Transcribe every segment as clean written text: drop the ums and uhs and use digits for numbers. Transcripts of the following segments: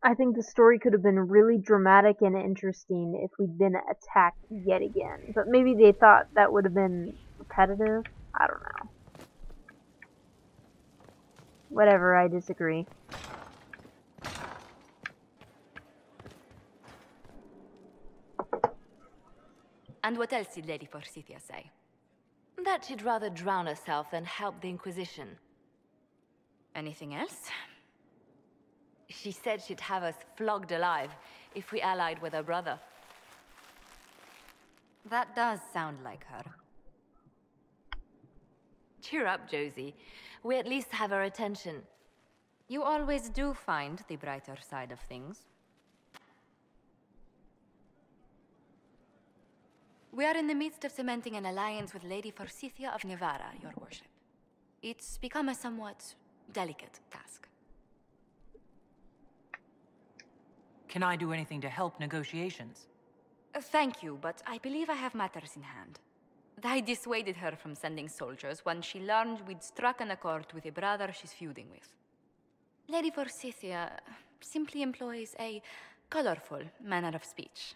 I think the story could have been really dramatic and interesting if we'd been attacked yet again. But maybe they thought that would have been repetitive. I don't know. Whatever, I disagree. And what else did Lady Forsythia say? That she'd rather drown herself than help the Inquisition. Anything else? She said she'd have us flogged alive if we allied with her brother. That does sound like her. Cheer up, Josie. We at least have her attention. You always do find the brighter side of things. We are in the midst of cementing an alliance with Lady Forsythia of Navarra, your worship. It's become a somewhat delicate task. Can I do anything to help negotiations? Thank you, but I believe I have matters in hand. I dissuaded her from sending soldiers when she learned we'd struck an accord with a brother she's feuding with. Lady Forsythia simply employs a colorful manner of speech.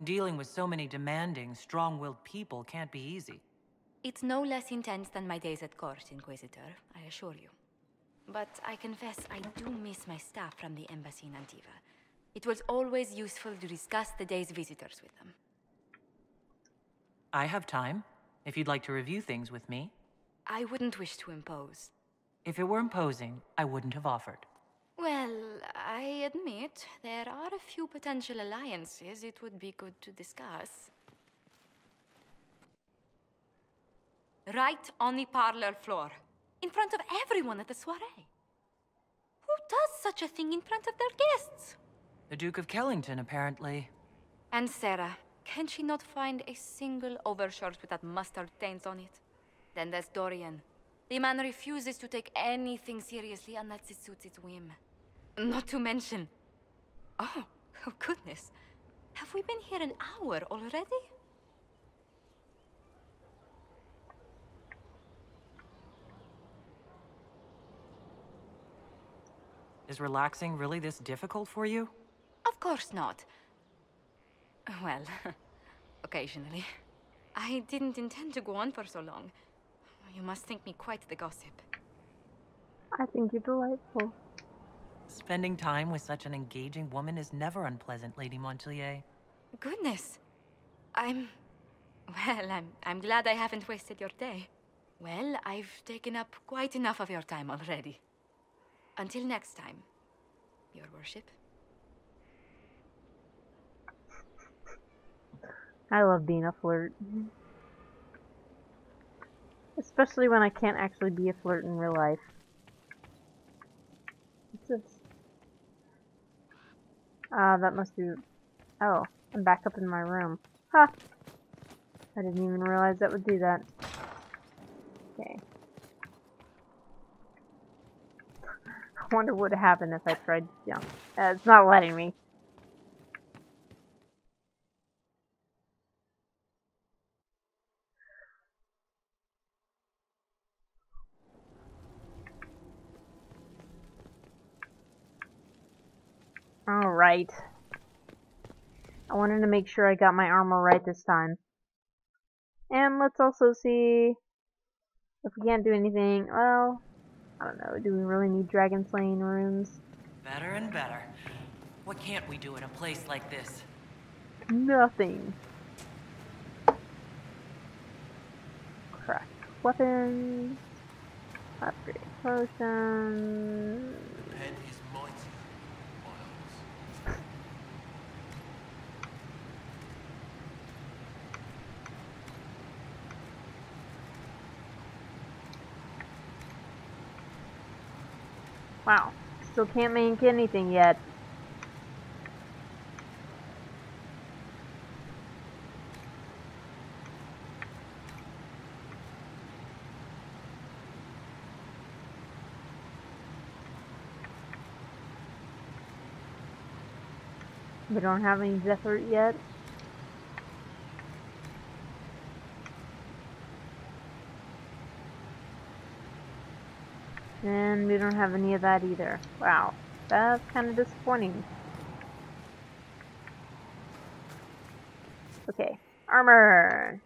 Dealing with so many demanding, strong-willed people can't be easy. It's no less intense than my days at court, Inquisitor, I assure you. But I confess I do miss my staff from the embassy in Antiva. It was always useful to discuss the day's visitors with them. I have time, if you'd like to review things with me. I wouldn't wish to impose. If it were imposing, I wouldn't have offered. Well, I admit there are a few potential alliances it would be good to discuss. Right on the parlor floor, in front of everyone at the soiree. Who does such a thing in front of their guests? The Duke of Kellington, apparently. And Sarah, can she not find a single overshirt with that mustard taint on it? Then there's Dorian. The man refuses to take anything seriously unless it suits its whim. Not to mention... Oh goodness. Have we been here an hour already? Is relaxing really this difficult for you? Of course not. Well, occasionally. I didn't intend to go on for so long. You must think me quite the gossip. I think you're delightful. Spending time with such an engaging woman is never unpleasant, Lady Montelier. Goodness. I'm glad I haven't wasted your day. Well, I've taken up quite enough of your time already. Until next time, your worship. I love being a flirt. Especially when I can't actually be a flirt in real life. What's this? That must be... Oh, I'm back up in my room. Ha! I didn't even realize that would do that. Okay. I wonder what would happen if I tried to jump. It's not letting me. Alright. I wanted to make sure I got my armor right this time. And let's also see if we can't do anything. Well, I don't know. Do we really need dragon slaying runes? Better and better. What can't we do in a place like this? Nothing. Craft weapons. Upgrade potions. Pen is mighty, Miles. Wow. Still can't make anything yet. We don't have any Zephyr yet. And we don't have any of that either. Wow, that's kind of disappointing. Okay, armor.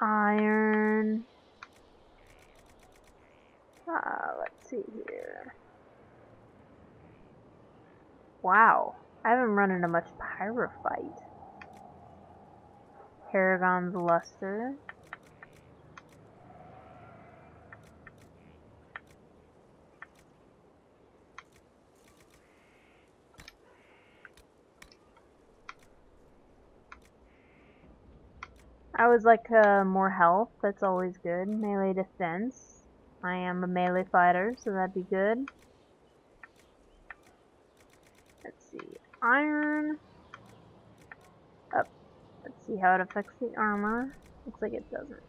Iron. Let's see here. Wow, I haven't run into much pyrophyte. Paragon's luster. I would like more health. That's always good. Melee defense. I am a melee fighter, so that'd be good. Let's see. Iron. Up. Let's see how it affects the armor. Looks like it doesn't.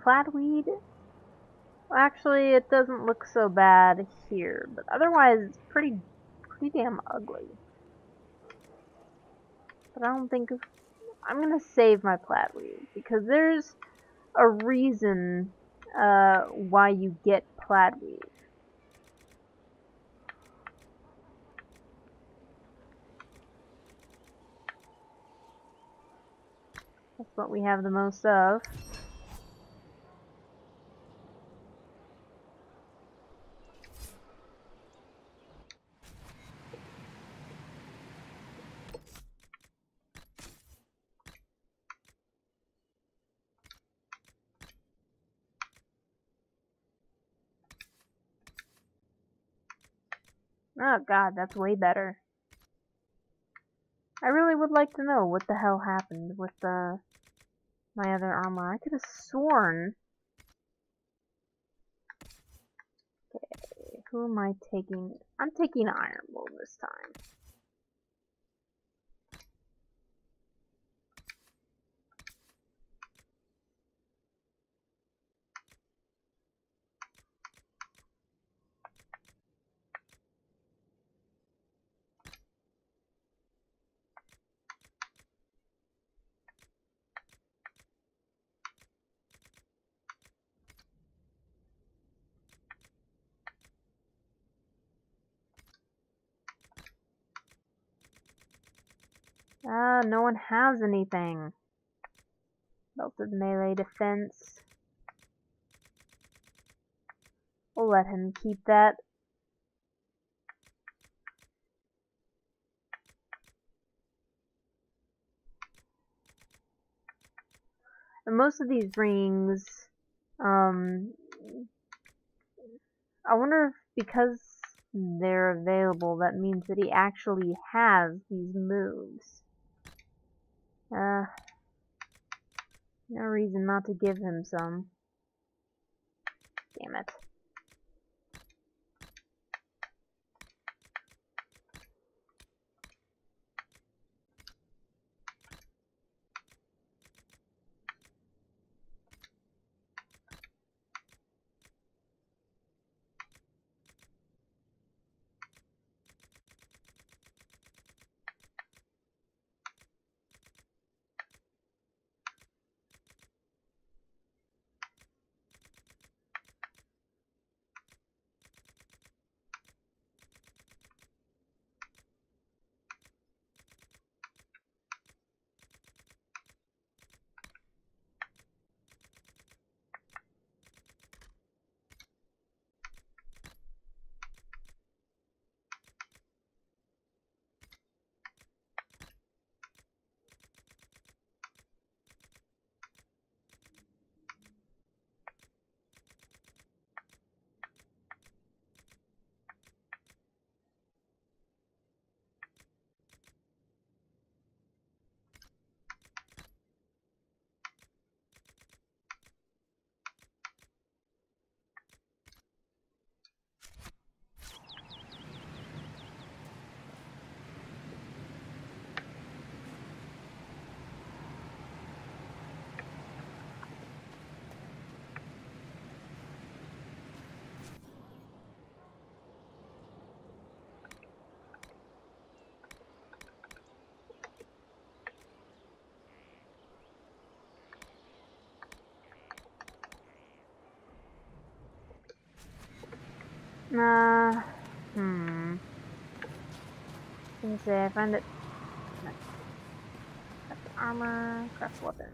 Flatweed? Well, actually, it doesn't look so bad here, but otherwise it's pretty damn ugly. But I don't think I'm gonna save my Platweed because there's a reason why you get Platweed. That's what we have the most of. Oh god, that's way better. I really would like to know what the hell happened with my other armor. I could have sworn. Okay, who am I taking? I'm taking Iron Bull this time. No one has anything. Belted melee defense. We'll let him keep that. And most of these rings, I wonder if because they're available, that means that he actually has these moves. No reason not to give him some. Damn it. Uh, hmm. Let me say, I find it. Craft armor, craft weapons.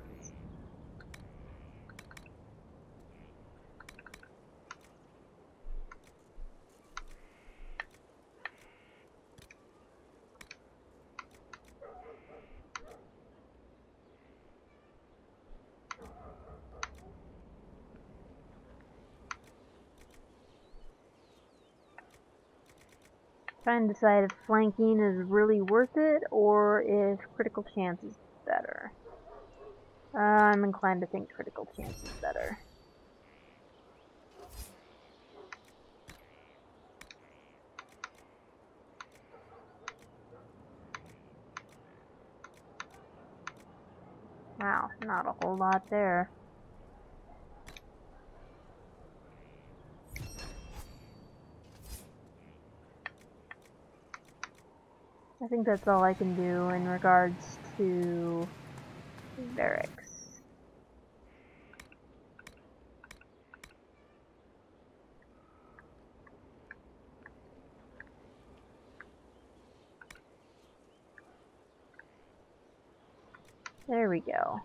Trying to decide if flanking is really worth it or if critical chance is better. I'm inclined to think critical chance is better. Wow, not a whole lot there. I think that's all I can do in regards to barracks. There we go.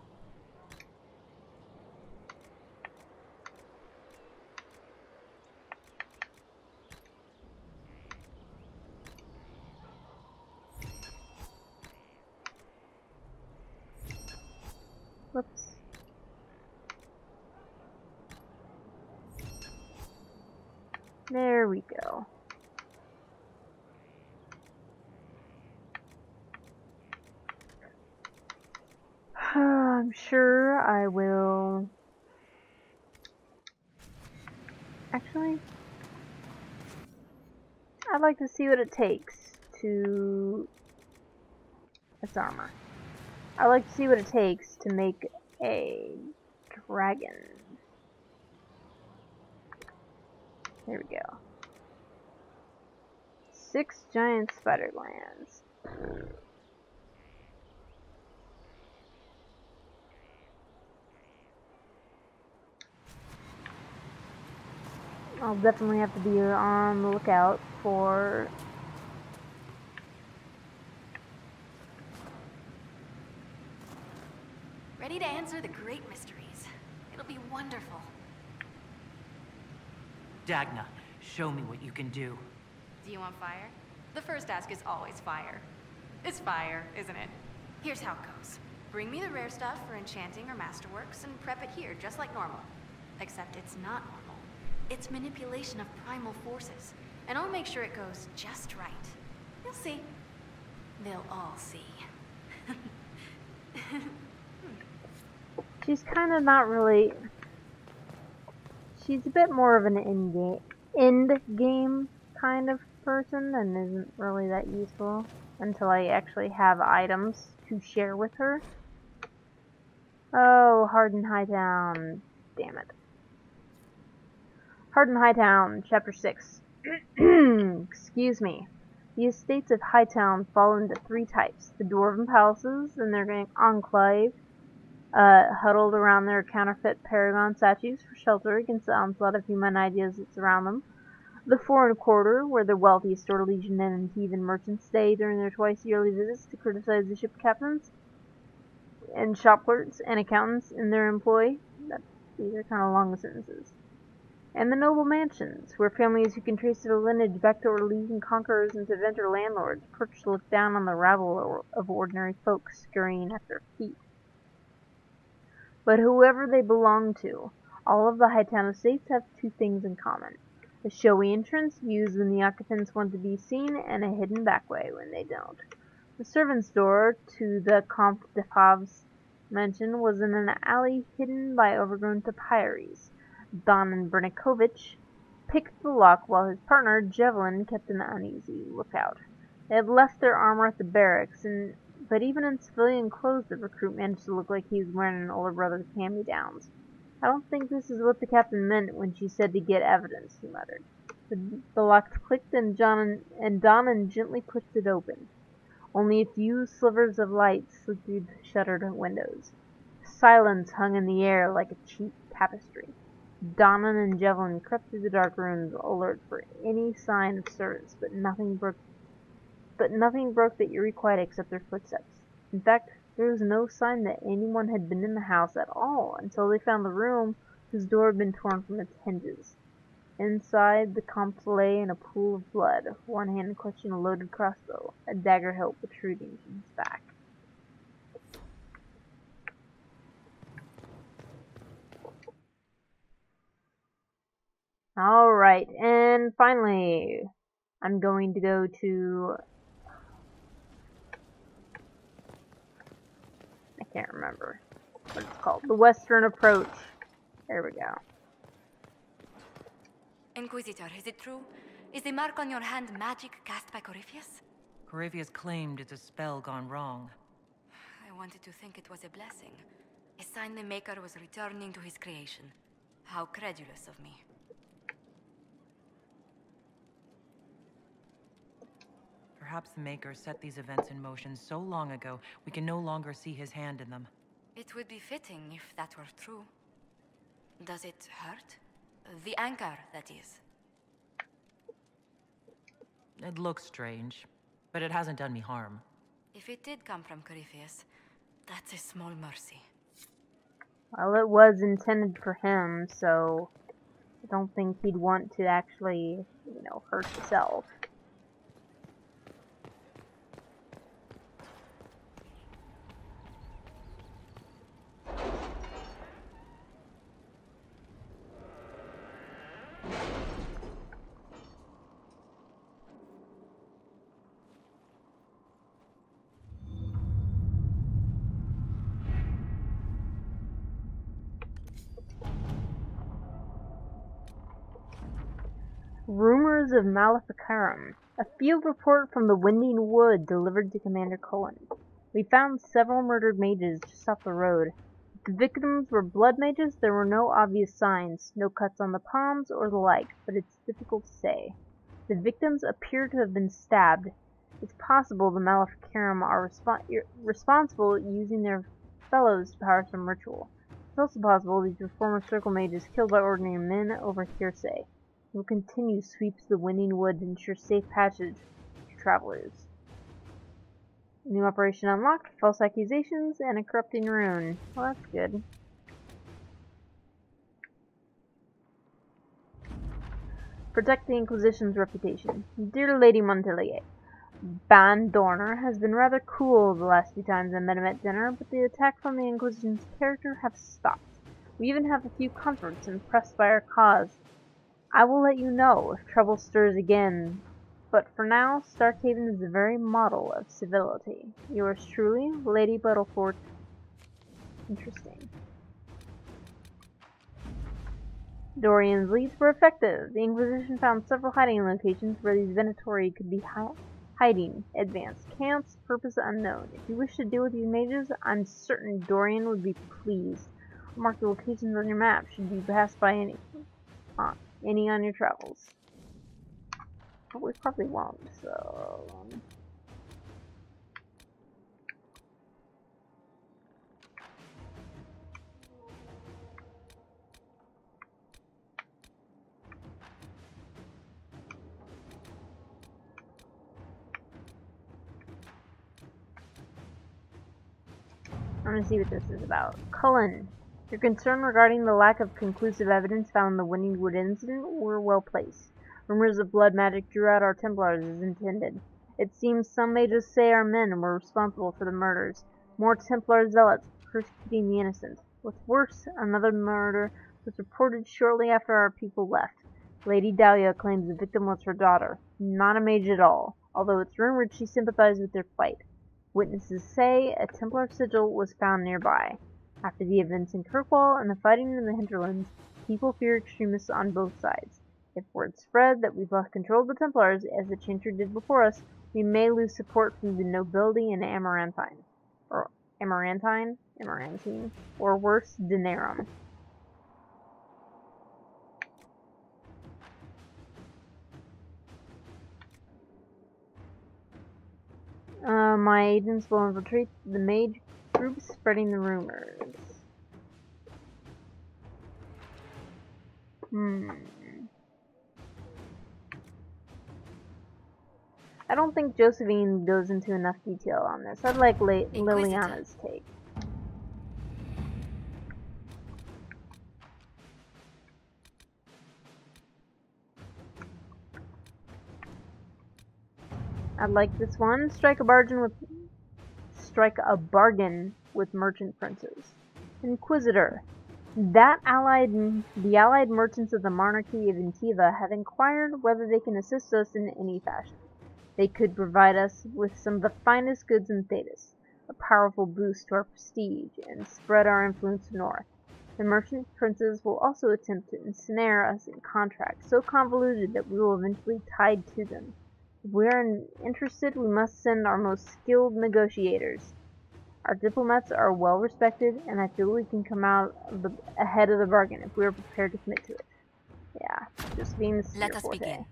Whoops. There we go. I'm sure I will. Actually, I'd like to see what it takes to. Its armor. I'd like to see what it takes to make a dragon. There we go. 6 giant spider glands. I'll definitely have to be on the lookout for Ready to answer the great mysteries. It'll be wonderful. Dagna, show me what you can do. Do you want fire? The first ask is always fire. It's fire, isn't it? Here's how it goes. Bring me the rare stuff for enchanting or masterworks and prep it here, just like normal. Except it's not normal. It's manipulation of primal forces. And I'll make sure it goes just right. You'll see. They'll all see. she's kind of not really. She's a bit more of an end game kind of person and isn't really that useful until I actually have items to share with her. Oh, Harden Hightown. Damn it. Harden Hightown, Chapter 6. Excuse me. The estates of Hightown fall into 3 types. The Dwarven palaces and their enclave, huddled around their counterfeit paragon statues for shelter against the onslaught of human ideas that surround them. The foreign quarter, where the wealthiest Orlesian and heathen merchants stay during their twice-yearly visits to criticize the ship captains and shop clerks and accountants in their employ. These are kind of long sentences. And the noble mansions, where families who can trace their lineage back to Orlesian conquerors and to Venter landlords perch to look down on the rabble of ordinary folk scurrying at their feet. But whoever they belong to, all of the Hightown estates have 2 things in common. A showy entrance used when the occupants want to be seen, and a hidden back way when they don't. The servants' door to the Comte de Favre's mansion was in an alley hidden by overgrown topiaries. Don Brnikovich picked the lock while his partner, Javelin, kept an uneasy lookout. They had left their armor at the barracks, but even in civilian clothes the recruit managed to look like he was wearing an older brother's hand-me-downs. I don't think this is what the captain meant when she said to get evidence, he muttered. The lock clicked and Don gently pushed it open. Only a few slivers of light slid through the shuttered windows. Silence hung in the air like a cheap tapestry. Donnan and Javelin crept through the dark rooms, alert for any sign of service, but nothing broke the eerie quiet except their footsteps. In fact, there was no sign that anyone had been in the house at all until they found the room whose door had been torn from its hinges. Inside, the comps lay in a pool of blood, one hand clutching a loaded crossbow, a dagger hilt protruding from his back. Alright, and finally, I'm going to go to... I can't remember what it's called. The Western Approach. There we go. Inquisitor, is it true? Is the mark on your hand magic cast by Corypheus? Corypheus claimed it's a spell gone wrong. I wanted to think it was a blessing. A sign the Maker was returning to his creation. How credulous of me. Perhaps the Maker set these events in motion so long ago, we can no longer see his hand in them. It would be fitting if that were true. Does it hurt? The anchor, that is. It looks strange, but it hasn't done me harm. If it did come from Corypheus, that's a small mercy. Well, it was intended for him, so I don't think he'd want to actually, hurt himself. Rumors of Maleficarum. A field report from the Winding Wood delivered to Commander Cullen. We found several murdered mages just off the road. If the victims were blood mages, there were no obvious signs, no cuts on the palms or the like, but it's difficult to say. The victims appear to have been stabbed. It's possible the Maleficarum are responsible using their fellows to power some ritual. It's also possible these were former circle mages killed by ordinary men over hearsay. Will continue sweeps the Winding Wood to ensure safe passage to travelers. New operation unlocked, false accusations, and a corrupting rune. Well, that's good. Protect the Inquisition's reputation. Dear Lady Montelier, Ban Dorner has been rather cool the last few times I met him at dinner, but the attack from the Inquisition's character have stopped. We even have a few converts impressed by our cause. I will let you know if trouble stirs again, but for now, Starkhaven is the very model of civility. Yours truly, Lady Battlefort. Interesting. Dorian's leads were effective. The Inquisition found several hiding locations where these Venatori could be hiding. Advanced camps, purpose unknown. If you wish to deal with these mages, I'm certain Dorian would be pleased. Mark the locations on your map should be passed by any on your travels. But we probably won't, so... I'm gonna see what this is about. Cullen, your concern regarding the lack of conclusive evidence found in the Winding Wood incident were well placed. Rumors of blood magic drew out our Templars as intended. It seems some mages say our men were responsible for the murders. More Templar zealots persecuting the innocent. What's worse, another murder was reported shortly after our people left. Lady Dahlia claims the victim was her daughter, not a mage at all, although it's rumored she sympathized with their plight. Witnesses say a Templar sigil was found nearby. After the events in Kirkwall and the fighting in the hinterlands, people fear extremists on both sides. If word spread that we've lost control of the Templars, as the Chancellor did before us, we may lose support from the nobility in Amarantine, or worse, Denerim. My agents will infiltrate the mage groups spreading the rumors. I don't think Josephine goes into enough detail on this. I'd like Inquisitor. Liliana's take. I'd like this one. Strike a bargain with merchant princes. Inquisitor. The allied merchants of the monarchy of Intiva have inquired whether they can assist us in any fashion. They could provide us with some of the finest goods in Thetis, a powerful boost to our prestige, and spread our influence north. The merchant princes will also attempt to ensnare us in contracts so convoluted that we will eventually be tied to them. If we are interested, we must send our most skilled negotiators. Our diplomats are well respected, and I feel we can come out ahead of the bargain if we are prepared to commit to it. Yeah, just being the Let us begin.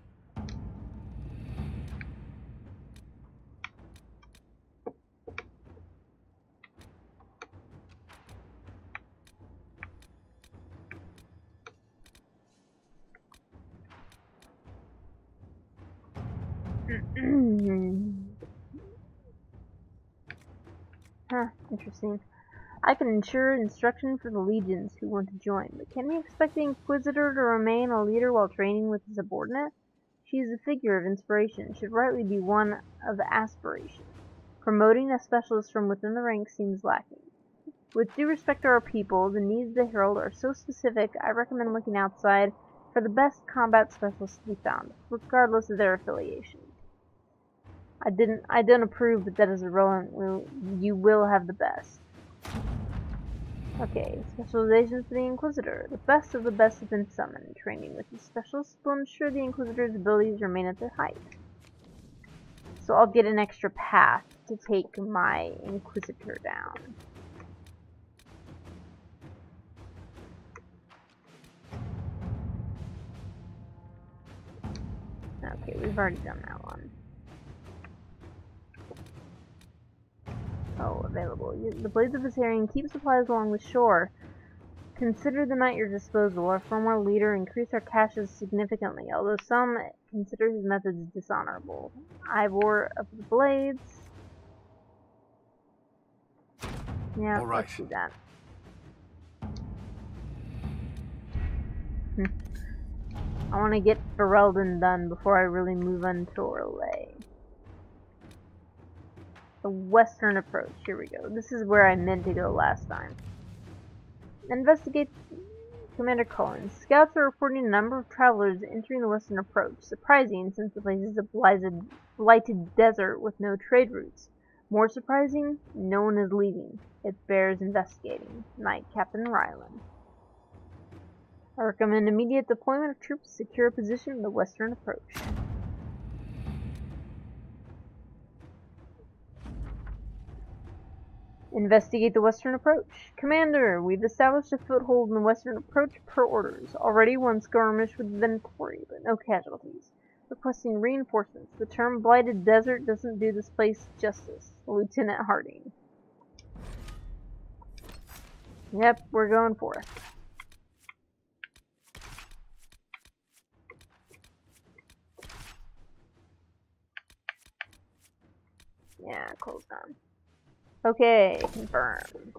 Huh, interesting. I can ensure instruction for the legions who want to join, but can we expect the Inquisitor to remain a leader while training with a subordinate? She is a figure of inspiration, should rightly be one of aspiration. Promoting a specialist from within the ranks seems lacking. With due respect to our people, the needs of the Herald are so specific, I recommend looking outside for the best combat specialists to be found, regardless of their affiliation. I don't approve, but that is irrelevant. You will have the best. Okay, specializations for the Inquisitor. The best of the best have been summoned. Training with these specialists will ensure the Inquisitor's abilities remain at their height. So I'll get an extra path to take my Inquisitor down. Okay, we've already done that one. Oh, available. The Blades of Viserion keep supplies along the shore. Consider them at your disposal. Our former leader increased our caches significantly, although some consider his methods dishonorable. Ivor of the Blades. Yeah, all right. Let's do that. I want to get Ferelden done before I really move on to Orlais. The western approach. Here we go. This is where I meant to go last time. Investigate Commander Collins. Scouts are reporting a number of travelers entering the western approach. Surprising, since the place is a blighted desert with no trade routes. More surprising, no one is leaving. It bears investigating. Knight Captain Ryland. I recommend immediate deployment of troops to secure a position in the western approach. Investigate the western approach. Commander, we've established a foothold in the western approach per orders. Already one skirmish with Venturi, but no casualties. Requesting reinforcements. The term blighted desert doesn't do this place justice. Lieutenant Harding. Yep, we're going for it. Yeah, close down. Okay, confirmed.